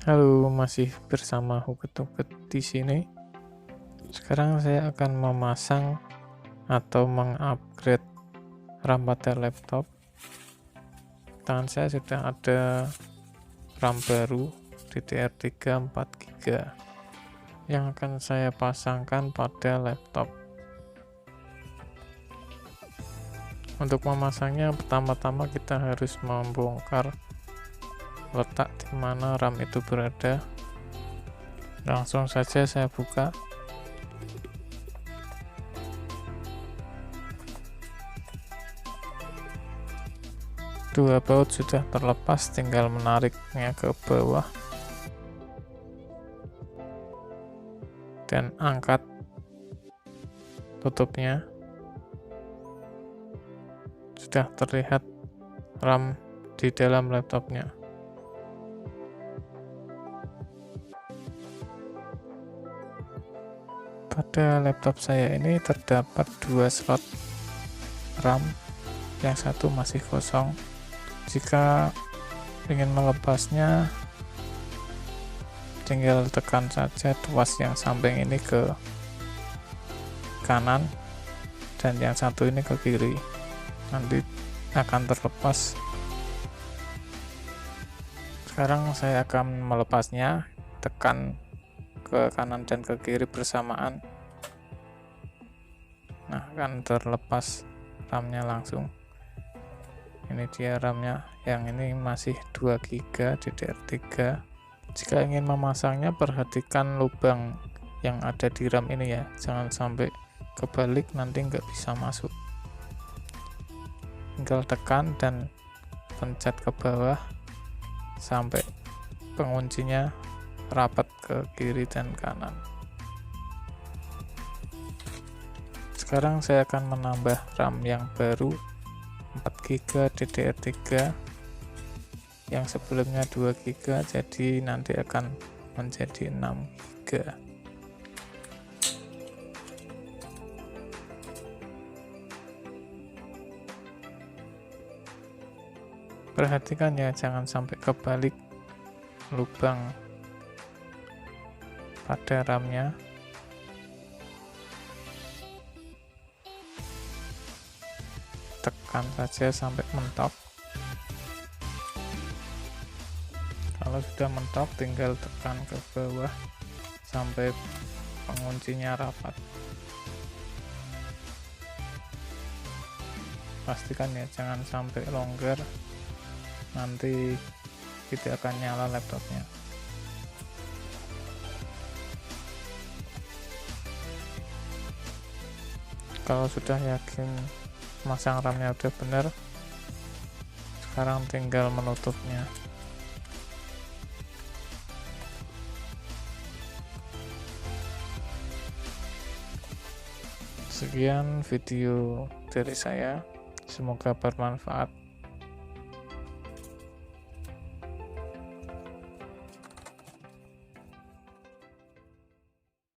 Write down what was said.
Halo, masih bersama Huket-Huket di sini. Sekarang saya akan memasang atau mengupgrade RAM pada laptop. Tangan saya sudah ada RAM baru DDR3 4GB yang akan saya pasangkan pada laptop. Untuk memasangnya, pertama-tama kita harus membongkar letak di mana RAM itu berada. Langsung saja saya buka. Dua baut sudah terlepas, tinggal menariknya ke bawah dan angkat tutupnya. Sudah terlihat RAM di dalam laptopnya. Pada laptop saya ini terdapat dua slot RAM, yang satu masih kosong. Jika ingin melepasnya, tinggal tekan saja tuas yang samping ini ke kanan dan yang satu ini ke kiri, nanti akan terlepas. Sekarang saya akan melepasnya, tekan ke kanan dan ke kiri bersamaan. Nah, akan terlepas RAM-nya langsung. Ini dia RAM-nya, yang ini masih 2GB DDR3. Jika ingin memasangnya, perhatikan lubang yang ada di RAM ini ya, jangan sampai kebalik, nanti nggak bisa masuk. Tinggal tekan dan pencet ke bawah sampai penguncinya rapat ke kiri dan kanan. Sekarang saya akan menambah RAM yang baru 4GB DDR3, yang sebelumnya 2GB, jadi nanti akan menjadi 6GB. Perhatikan ya, jangan sampai kebalik lubang pada RAM-nya. Tekan saja sampai mentok. Kalau sudah mentok, tinggal tekan ke bawah sampai penguncinya rapat. Pastikan ya, jangan sampai longgar, nanti tidak akan nyala laptopnya. Kalau sudah yakin masang RAM-nya udah benar, sekarang tinggal menutupnya. Sekian video dari saya, semoga bermanfaat.